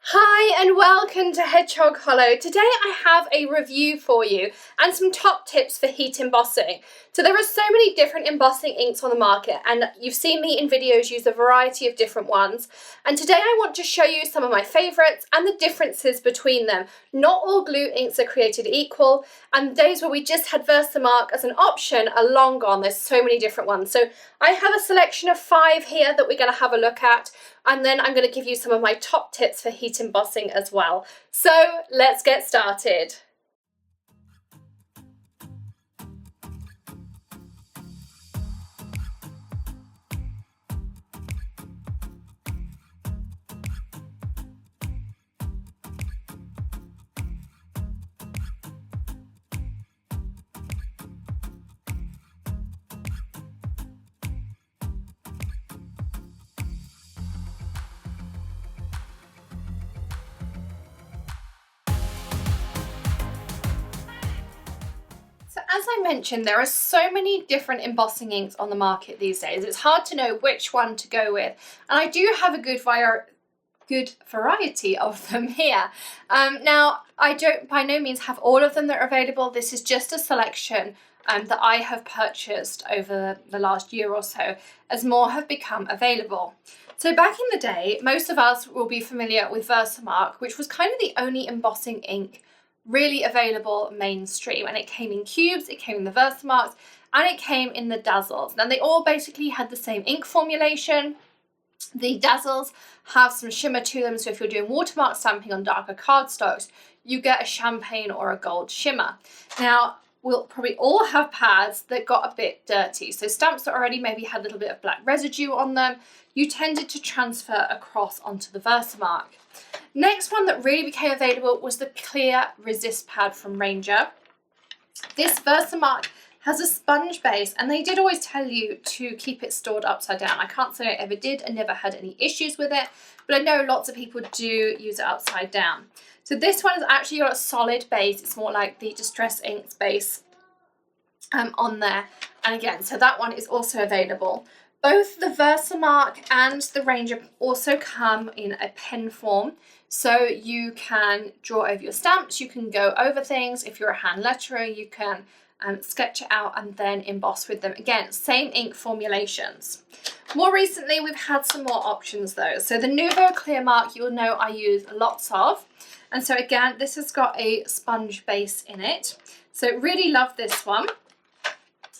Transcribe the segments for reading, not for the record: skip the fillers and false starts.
Hi and welcome to Hedgehog Hollow. Today I have a review for you and some top tips for heat embossing. So there are so many different embossing inks on the market and you've seen me in videos use a variety of different ones. And today I want to show you some of my favourites and the differences between them. Not all glue inks are created equal, and the days where we just had VersaMark as an option are long gone. There's so many different ones. So I have a selection of 5 here that we're going to have a look at. And then I'm going to give you some of my top tips for heat embossing as well. So let's get started. So as I mentioned, there are so many different embossing inks on the market these days. It's hard to know which one to go with. And I do have a good variety of them here. Now, I don't by no means have all of them that are available. This is just a selection that I have purchased over the last year or so as more have become available. So back in the day, most of us will be familiar with VersaMark, which was kind of the only embossing ink really available mainstream, and it came in cubes, it came in the VersaMarks, and it came in the Dazzles. Now they all basically had the same ink formulation. The Dazzles have some shimmer to them, so if you're doing watermark stamping on darker cardstocks, you get a champagne or a gold shimmer. Now we'll probably all have pads that got a bit dirty, so stamps that already maybe had a little bit of black residue on them, you tended to transfer across onto the VersaMark. Next one that really became available was the clear resist pad from Ranger. This VersaMark has a sponge base, and they did always tell you to keep it stored upside down. I can't say I ever did and never had any issues with it, but I know lots of people do use it upside down. So this one has actually got a solid base. It's more like the Distress Inks base on there. And again, so that one is also available. Both the VersaMark and the Ranger also come in a pen form, so you can draw over your stamps, you can go over things. If you're a hand letterer, you can sketch it out and then emboss with them. Again, same ink formulations. More recently, we've had some more options though. So the Nuvo Clear Mark, you'll know I use lots of. And so again, this has got a sponge base in it. So really love this one.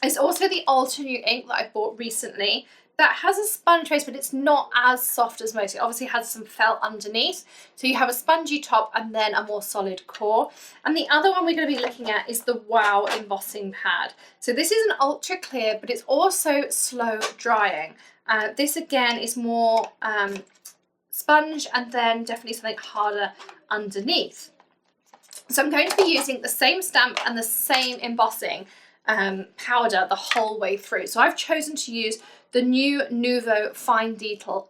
It's also the Altenew ink that I bought recently that has a sponge base, but it's not as soft as most. It obviously has some felt underneath. So you have a spongy top and then a more solid core. And the other one we're going to be looking at is the Wow Embossing Pad. So this is an ultra clear, but it's also slow drying. This again is more sponge and then definitely something harder underneath. So I'm going to be using the same stamp and the same embossing powder the whole way through. So I've chosen to use the new Nuvo Fine Detail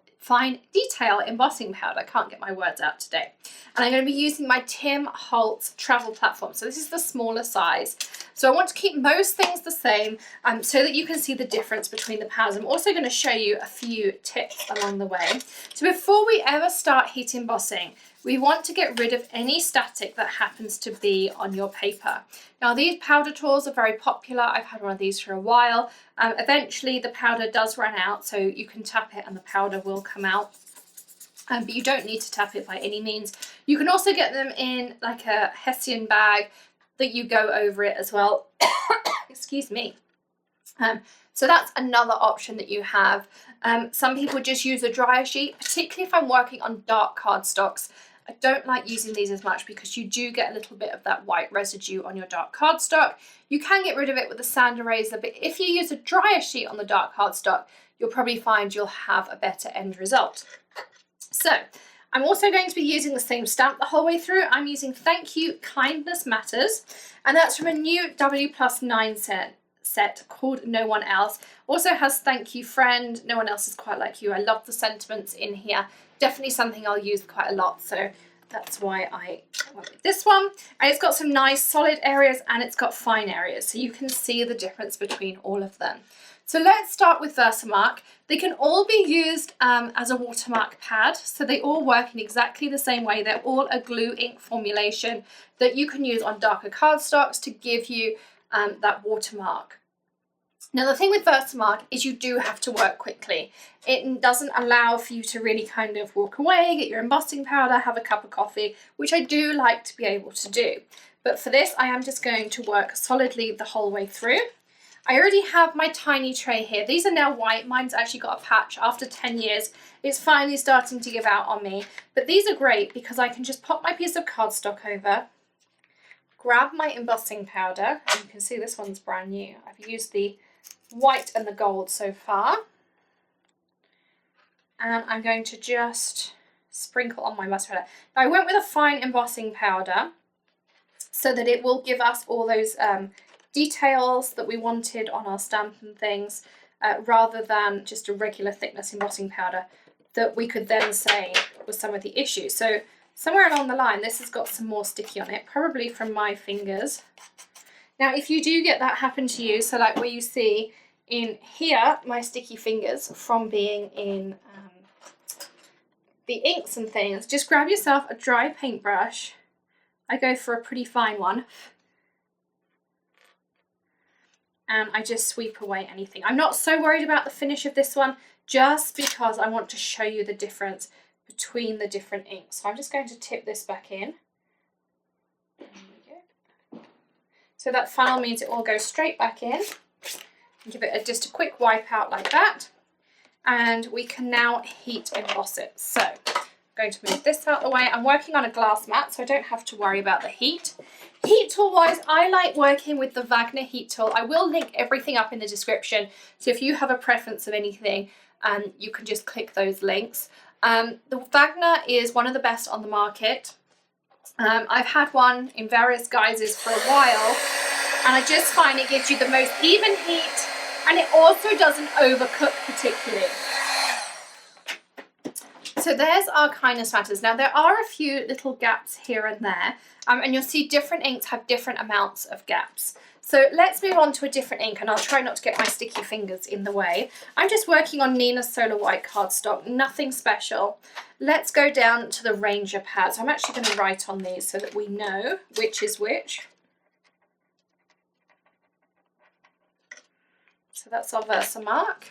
Embossing Powder. I can't get my words out today. And I'm going to be using my Tim Holtz travel platform. So this is the smaller size. So I want to keep most things the same so that you can see the difference between the powders. I'm also going to show you a few tips along the way. So before we ever start heat embossing, we want to get rid of any static that happens to be on your paper. Now these powder tools are very popular. I've had one of these for a while. Eventually the powder does run out, so you can tap it and the powder will come out. But you don't need to tap it by any means. You can also get them in like a Hessian bag that you go over it as well. Excuse me. So that's another option that you have. Some people just use a dryer sheet, particularly if I'm working on dark cardstocks. I don't like using these as much because you do get a little bit of that white residue on your dark cardstock. You can get rid of it with a sand eraser, but if you use a dryer sheet on the dark cardstock, you'll probably find you'll have a better end result. So I'm also going to be using the same stamp the whole way through. I'm using Thank You, Kindness Matters, and that's from a new W+9 set called No One Else. Also has Thank You Friend, No One Else is Quite Like You. I love the sentiments in here. Definitely something I'll use quite a lot, so that's why I went with this one. And it's got some nice solid areas and it's got fine areas, so you can see the difference between all of them. So let's start with VersaMark. They can all be used as a watermark pad, so they all work in exactly the same way. They're all a glue ink formulation that you can use on darker cardstocks to give you that watermark. Now the thing with VersaMark is you do have to work quickly. It doesn't allow for you to really kind of walk away, get your embossing powder, have a cup of coffee, which I do like to be able to do. But for this, I am just going to work solidly the whole way through. I already have my tiny tray here. These are now white. Mine's actually got a patch after 10 years. It's finally starting to give out on me. But these are great because I can just pop my piece of cardstock over, grab my embossing powder, and you can see this one's brand new. I've used the white and the gold so far. And I'm going to just sprinkle on my embossing powder. Now I went with a fine embossing powder so that it will give us all those details that we wanted on our stamp and things, rather than just a regular thickness embossing powder that we could then say was some of the issues. So somewhere along the line this has got some more sticky on it, probably from my fingers. Now if you do get that happen to you, so like where you see in here my sticky fingers from being in the inks and things, just grab yourself a dry paintbrush. I go for a pretty fine one. And I just sweep away anything. I'm not so worried about the finish of this one, just because I want to show you the difference between the different inks. So I'm just going to tip this back in. There we go. So that funnel means it all goes straight back in. Give it just a quick wipe out like that. And we can now heat emboss it. So I'm going to move this out of the way. I'm working on a glass mat, so I don't have to worry about the heat. Heat tool wise, I like working with the Wagner heat tool. I will link everything up in the description, so if you have a preference of anything, you can just click those links. The Wagner is one of the best on the market. I've had one in various guises for a while, and I just find it gives you the most even heat, and it also doesn't overcook particularly. So there's our kindness matters. Now there are a few little gaps here and there, and you'll see different inks have different amounts of gaps. So let's move on to a different ink, and I'll try not to get my sticky fingers in the way. I'm just working on Neenah Solar White cardstock, nothing special. Let's go down to the Ranger pad. So I'm actually going to write on these so that we know which is which. So that's our VersaMark.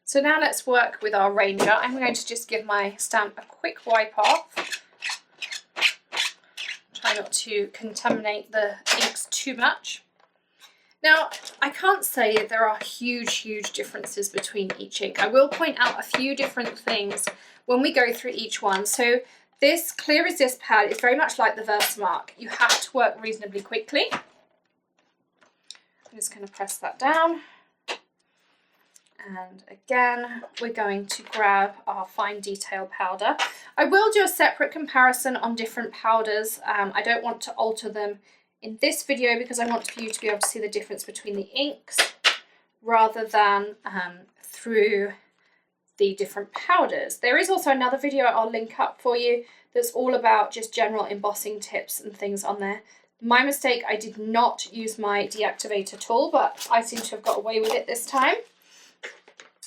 So now let's work with our Ranger. I'm going to just give my stamp a quick wipe off. Try not to contaminate the inks too much. Now, I can't say there are huge differences between each ink. I will point out a few different things when we go through each one. So this Clear Resist pad is very much like the VersaMark. You have to work reasonably quickly. I'm just going to press that down. And again, we're going to grab our fine detail powder. I will do a separate comparison on different powders. I don't want to alter them in this video because I want you to be able to see the difference between the inks rather than through the different powders. There is also another video I'll link up for you that's all about just general embossing tips and things on there. My mistake, I did not use my Deactivator tool, but I seem to have got away with it this time.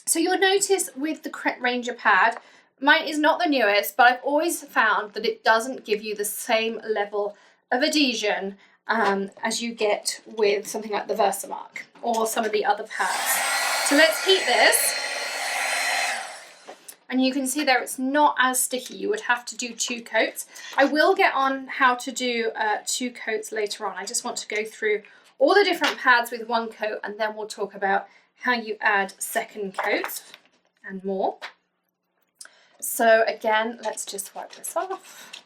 So you'll notice with the Ranger pad, mine is not the newest, but I've always found that it doesn't give you the same level of adhesion as you get with something like the VersaMark or some of the other pads. So let's heat this. And you can see there it's not as sticky. You would have to do 2 coats. I will get on how to do 2 coats later on. I just want to go through all the different pads with 1 coat, and then we'll talk about how you add second coats and more. So again, let's just wipe this off.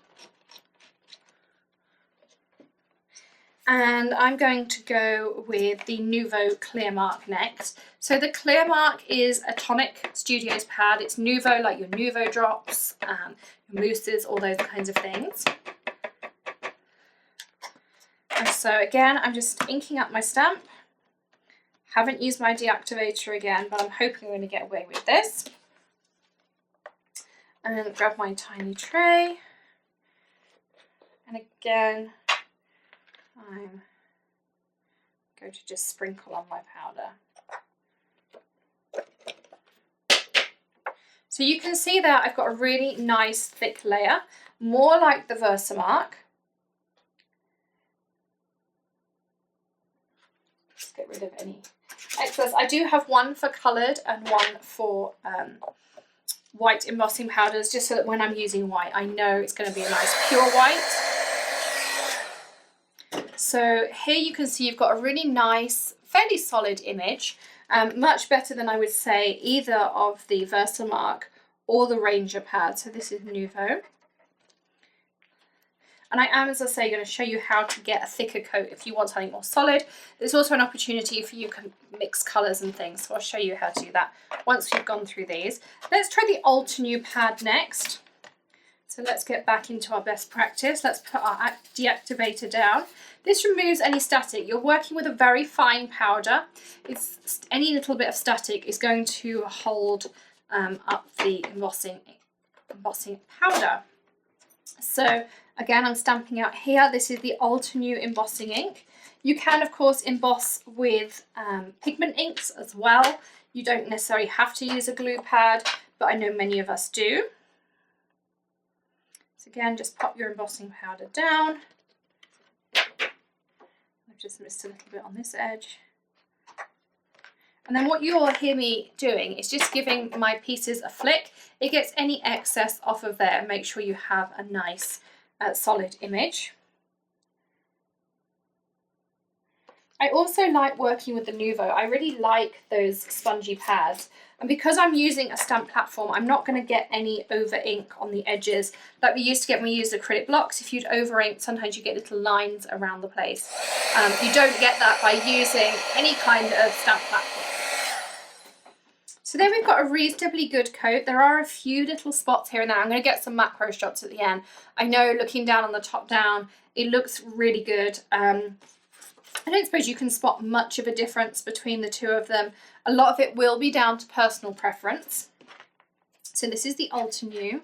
And I'm going to go with the Nuvo Clearmark next. So the Clearmark is a Tonic Studios pad. It's Nuvo, like your Nuvo drops, your mousses, all those kinds of things. And so again, I'm just inking up my stamp. Haven't used my Deactivator again, but I'm hoping I'm going to get away with this. And then grab my tiny tray. And again, I'm going to just sprinkle on my powder. So you can see there I've got a really nice thick layer, more like the VersaMark. Let's get rid of any excess. I do have one for coloured and one for white embossing powders, just so that when I'm using white, I know it's going to be a nice pure white. So here you can see you've got a really nice, fairly solid image, much better than I would say either of the VersaMark or the Ranger pad. So this is Nuvo. And I am, as I say, going to show you how to get a thicker coat if you want something more solid. There's also an opportunity for you to mix colours and things, so I'll show you how to do that once we've gone through these. Let's try the Altenew pad next. So let's get back into our best practice. Let's put our Deactivator down. This removes any static. You're working with a very fine powder. Any little bit of static is going to hold up the embossing powder. So again, I'm stamping out here. This is the Altenew Embossing Ink. You can, of course, emboss with pigment inks as well. You don't necessarily have to use a glue pad, but I know many of us do. So again, just pop your embossing powder down. I've just missed a little bit on this edge. And then what you'll hear me doing is just giving my pieces a flick. It gets any excess off of there and make sure you have a nice solid image. I also like working with the Nuvo. I really like those spongy pads. And because I'm using a stamp platform, I'm not going to get any over ink on the edges like we used to get when we used acrylic blocks. If you'd over ink, sometimes you get little lines around the place. You don't get that by using any kind of stamp platform. So there we've got a reasonably good coat. There are a few little spots here and there. I'm going to get some macro shots at the end. I know looking down on the top down, it looks really good. I don't suppose you can spot much of a difference between the two of them. A lot of it will be down to personal preference. So this is the Altenew.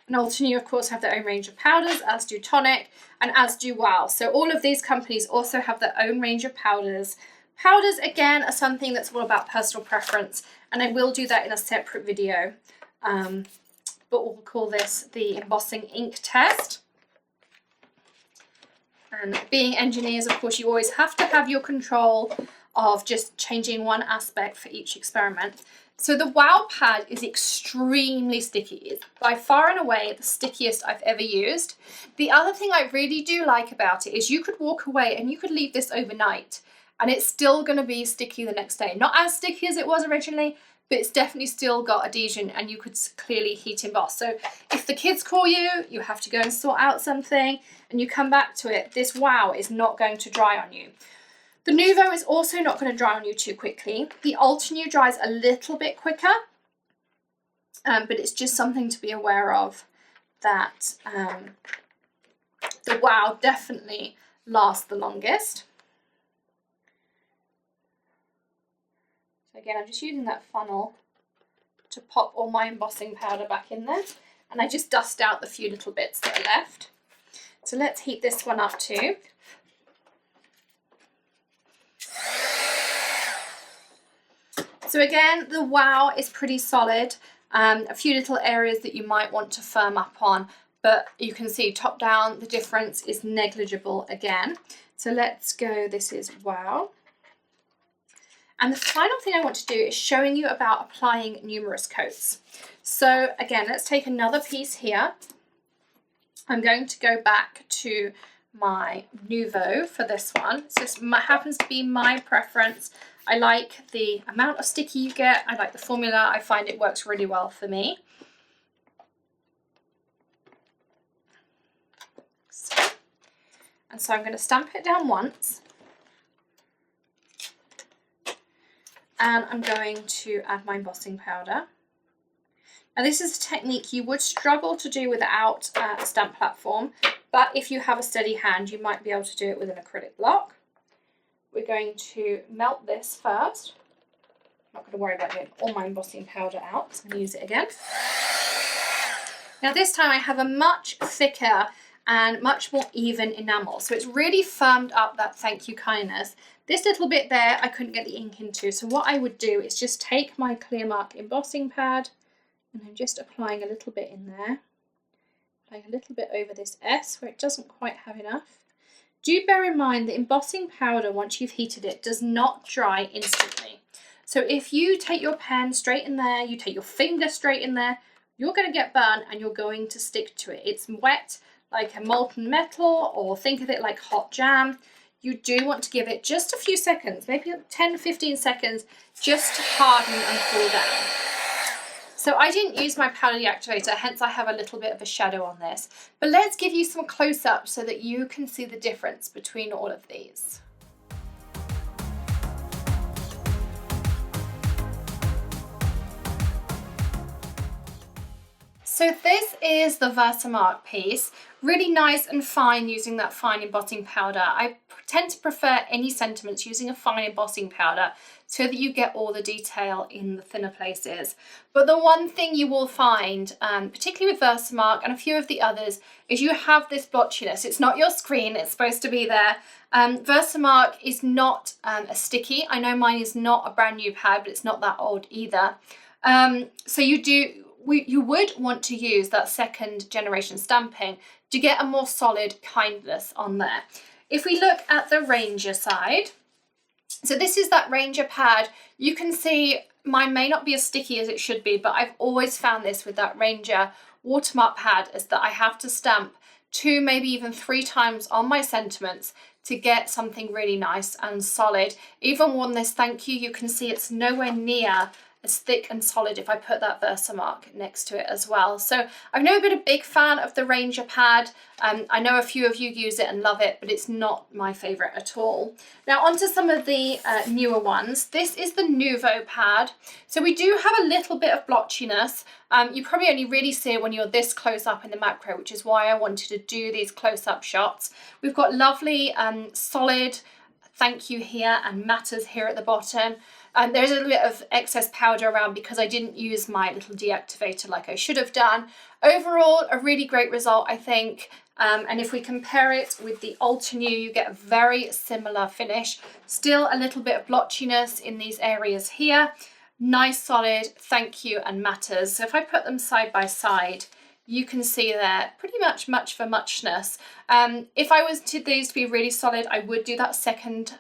And Altenew, of course, have their own range of powders, as do Tonic, and as do Wow. So all of these companies also have their own range of powders. Powders, again, are something that's all about personal preference, and I will do that in a separate video. But we'll call this the Embossing Ink test. And being engineers, of course, you always have to have your control of just changing one aspect for each experiment. So the Wow pad is extremely sticky. It's by far and away the stickiest I've ever used. The other thing I really do like about it is you could walk away and you could leave this overnight and it's still going to be sticky the next day. Not as sticky as it was originally, but it's definitely still got adhesion and you could clearly heat emboss. So if the kids call you, you have to go and sort out something and you come back to it, this Wow is not going to dry on you. The Nuvo is also not going to dry on you too quickly. The Altenew dries a little bit quicker, but it's just something to be aware of that the Wow definitely lasts the longest. So again, I'm just using that funnel to pop all my embossing powder back in there, and I just dust out the few little bits that are left. So let's heat this one up too. So again, the Wow is pretty solid. A few little areas that you might want to firm up on, but you can see top down the difference is negligible again. So let's go, this is Wow. And the final thing I want to do is showing you about applying numerous coats. So again, let's take another piece here. I'm going to go back to my Nuvo for this one. So this happens to be my preference. I like the amount of sticky you get. I like the formula. I find it works really well for me. And so I'm going to stamp it down once. And I'm going to add my embossing powder. Now this is a technique you would struggle to do without a stamp platform, but if you have a steady hand, you might be able to do it with an acrylic block. We're going to melt this first. I'm not going to worry about getting all my embossing powder out, because I'm going to use it again. Now this time I have a much thicker and much more even enamel. So it's really firmed up that thank you kindness. This little bit there I couldn't get the ink into, so what I would do is just take my Watermark embossing pad and I'm just applying a little bit in there, applying a little bit over this S where it doesn't quite have enough. Do bear in mind that embossing powder, once you've heated it, does not dry instantly. So if you take your pen straight in there, you take your finger straight in there, you're going to get burnt and you're going to stick to it. It's wet like a molten metal, or think of it like hot jam. You do want to give it just a few seconds, maybe 10-15 seconds, just to harden and cool down. So I didn't use my powder deactivator, hence I have a little bit of a shadow on this. But let's give you some close-ups so that you can see the difference between all of these. So this is the VersaMark piece, really nice and fine using that fine embossing powder. I tend to prefer any sentiments using a fine embossing powder so that you get all the detail in the thinner places. But the one thing you will find, particularly with VersaMark and a few of the others, is you have this blotchiness. It's not your screen, it's supposed to be there. VersaMark is not a sticky. I know mine is not a brand new pad, but it's not that old either. So you would want to use that second generation stamping to get a more solid kindness on there. If we look at the Ranger side, so this is that Ranger pad. You can see mine may not be as sticky as it should be, but I've always found this with that Ranger Watermark pad is that I have to stamp 2, maybe even 3 times on my sentiments to get something really nice and solid. Even on this thank you, you can see it's nowhere near as thick and solid if I put that VersaMark next to it as well. So I've never been a big fan of the Ranger pad. I know a few of you use it and love it, but it's not my favorite at all. Now onto some of the newer ones. This is the Nouveau Pad. So we do have a little bit of blotchiness. You probably only really see it when you're this close up in the macro, which is why I wanted to do these close-up shots. We've got lovely solid thank you here and matters here at the bottom. There's a little bit of excess powder around because I didn't use my little deactivator like I should have done. Overall, a really great result, I think. And if we compare it with the Altenew, you get a very similar finish. Still a little bit of blotchiness in these areas here. Nice, solid, thank you and matters. So if I put them side by side, you can see there pretty much for muchness. If I was to these to be really solid, I would do that second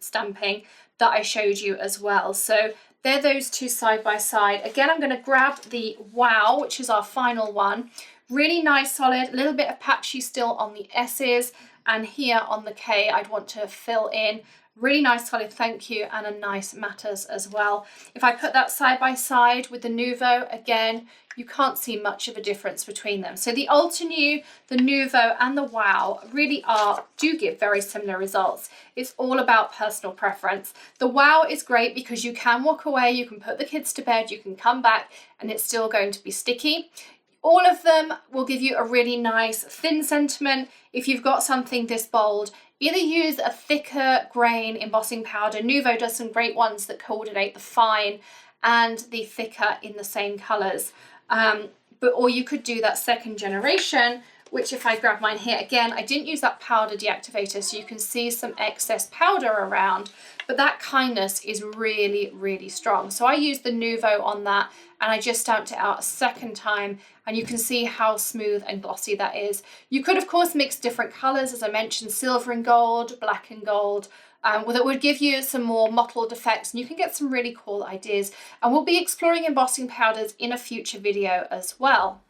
stamping that I showed you as well. So they're those two side by side. Again, I'm going to grab the Wow, which is our final one. Really nice, solid, a little bit of patchy still on the S's, and here on the K, I'd want to fill in. Really nice, solid thank you, and a nice matters as well. If I put that side by side with the Nuvo, again, you can't see much of a difference between them. So the Altenew, the Nuvo, and the Wow really do give very similar results. It's all about personal preference. The Wow is great because you can walk away, you can put the kids to bed, you can come back, and it's still going to be sticky. All of them will give you a really nice thin sentiment. If you've got something this bold, either use a thicker grain embossing powder. Nuvo does some great ones that coordinate the fine and the thicker in the same colours. Or you could do that second generation, which if I grab mine here, again, I didn't use that powder deactivator, so you can see some excess powder around, but that kindness is really, really strong. So I used the Nuvo on that, and I just stamped it out a second time, and you can see how smooth and glossy that is. You could, of course, mix different colours, as I mentioned, silver and gold, black and gold, that would give you some more mottled effects, and you can get some really cool ideas. And we'll be exploring embossing powders in a future video as well.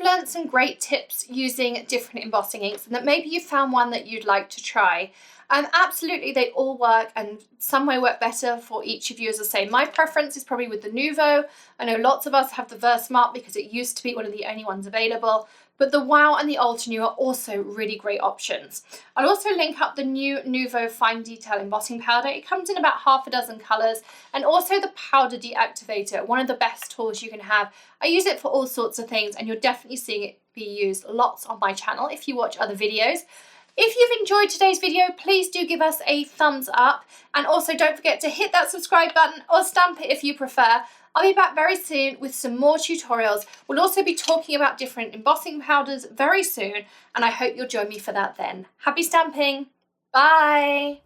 learned some great tips using different embossing inks and that maybe you found one that you'd like to try. Absolutely, they all work and some may work better for each of you. As I say, my preference is probably with the Nuvo. I know lots of us have the VersaMark because it used to be one of the only ones available, but the Wow and the Altenew are also really great options. I'll also link up the new Nouveau Fine Detail Embossing Powder. It comes in about half a dozen colours, and also the Powder Deactivator, one of the best tools you can have. I use it for all sorts of things, and you're definitely seeing it be used lots on my channel if you watch other videos. If you've enjoyed today's video, please do give us a thumbs up, and also don't forget to hit that subscribe button or stamp it if you prefer. I'll be back very soon with some more tutorials. We'll also be talking about different embossing powders very soon, and I hope you'll join me for that then. Happy stamping! Bye!